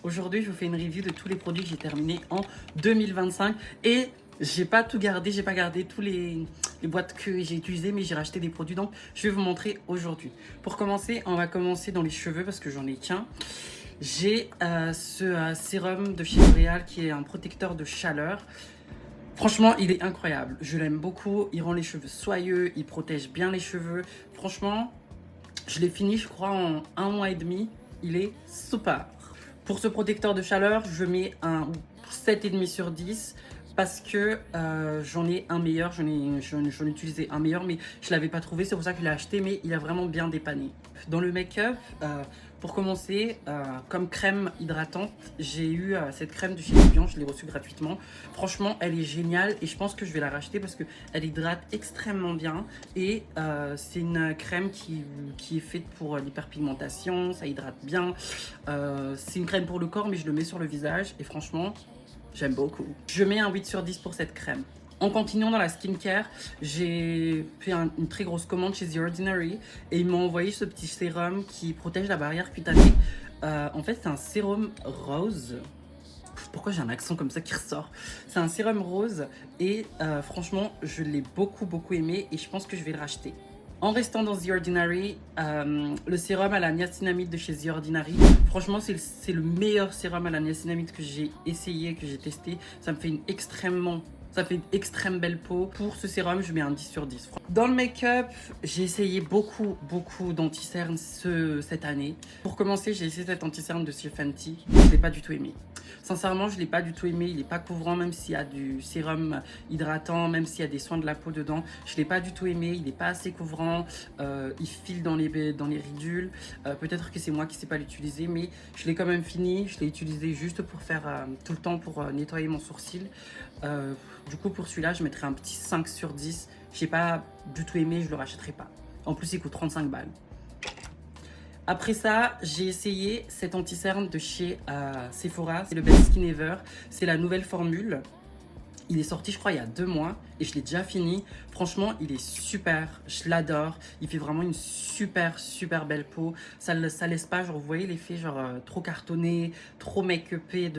Aujourd'hui, je vous fais une review de tous les produits que j'ai terminés en 2025 et j'ai pas tout gardé, j'ai pas gardé tous les boîtes que j'ai utilisées, mais j'ai racheté des produits, donc je vais vous montrer aujourd'hui. Pour commencer, on va commencer dans les cheveux parce que j'en ai qu'un. J'ai ce sérum de chez L'Oréal qui est un protecteur de chaleur. Franchement, il est incroyable, je l'aime beaucoup, il rend les cheveux soyeux, il protège bien les cheveux. Franchement, je l'ai fini, je crois, en 1 mois et demi, il est super. Pour ce protecteur de chaleur, je mets un 7,5 sur 10 parce que j'en ai un meilleur, j'en ai utilisé un meilleur, mais je ne l'avais pas trouvé, c'est pour ça que je l'ai acheté, mais il a vraiment bien dépanné. Dans le make-up, pour commencer, comme crème hydratante, j'ai eu cette crème de chez Evian, je l'ai reçue gratuitement. Franchement, elle est géniale et je pense que je vais la racheter parce qu'elle hydrate extrêmement bien et c'est une crème qui est faite pour l'hyperpigmentation, ça hydrate bien. C'est une crème pour le corps, mais je le mets sur le visage et franchement, j'aime beaucoup. Je mets un 8 sur 10 pour cette crème. En continuant dans la skincare, j'ai fait une très grosse commande chez The Ordinary et ils m'ont envoyé ce petit sérum qui protège la barrière cutanée. En fait, c'est un sérum rose. Pourquoi j'ai un accent comme ça qui ressort? C'est un sérum rose et franchement, je l'ai beaucoup aimé et je pense que je vais le racheter. En restant dans The Ordinary, le sérum à la niacinamide de chez The Ordinary, franchement c'est le meilleur sérum à la niacinamide que j'ai essayé, que j'ai testé. Ça me fait une extrême belle peau. Pour ce sérum, je mets un 10 sur 10. Dans le make-up, j'ai essayé beaucoup d'anti-cernes cette année. Pour commencer, j'ai essayé cet anti-cerne de chez Fenty. Je ne l'ai pas du tout aimé. Sincèrement, je ne l'ai pas du tout aimé. Il n'est pas couvrant, même s'il y a du sérum hydratant, même s'il y a des soins de la peau dedans. Je ne l'ai pas du tout aimé. Il n'est pas assez couvrant. Il file dans les ridules. Peut-être que c'est moi qui ne sais pas l'utiliser, mais je l'ai quand même fini. Je l'ai utilisé juste pour faire tout le temps pour nettoyer mon sourcil. Du coup, pour celui-là, je mettrai un petit 5 sur 10. Je n'ai pas du tout aimé, je ne le rachèterai pas. En plus, il coûte 35 balles. Après ça, j'ai essayé cet anti-cerne de chez Sephora. C'est le Best Skin Ever. C'est la nouvelle formule. Il est sorti, je crois, il y a 2 mois et je l'ai déjà fini. Franchement, il est super. Je l'adore. Il fait vraiment une super belle peau. Ça laisse pas, genre, vous voyez l'effet, genre, trop cartonné, trop make-upé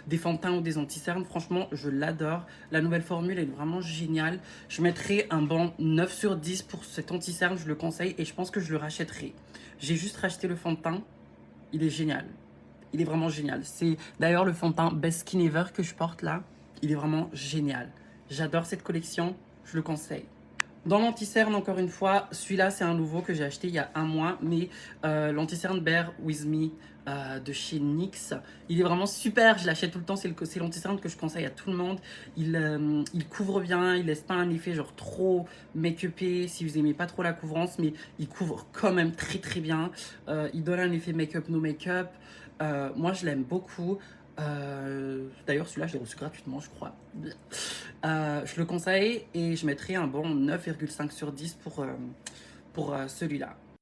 des fond de teint ou des anti-cernes. Franchement, je l'adore. La nouvelle formule est vraiment géniale. Je mettrai un bon 9 sur 10 pour cet anti-cerne. Je le conseille et je pense que je le rachèterai. J'ai juste racheté le fond de teint. Il est génial. Il est vraiment génial. C'est d'ailleurs le fond de teint Best Skin Ever que je porte là. Il est vraiment génial. J'adore cette collection, je le conseille. Dans l'anti-cerne, encore une fois, celui-là, c'est un nouveau que j'ai acheté il y a 1 mois, mais l'anti-cerne Bear With Me de chez NYX, il est vraiment super, je l'achète tout le temps, c'est l'anti-cerne que je conseille à tout le monde. Il couvre bien, il laisse pas un effet genre trop make-upé, si vous aimez pas trop la couvrance, mais il couvre quand même très bien. Il donne un effet make-up, no make-up. Moi, je l'aime beaucoup. D'ailleurs, celui-là, je l'ai reçu gratuitement, je crois. Je le conseille et je mettrai un bon 9,5 sur 10 pour celui-là.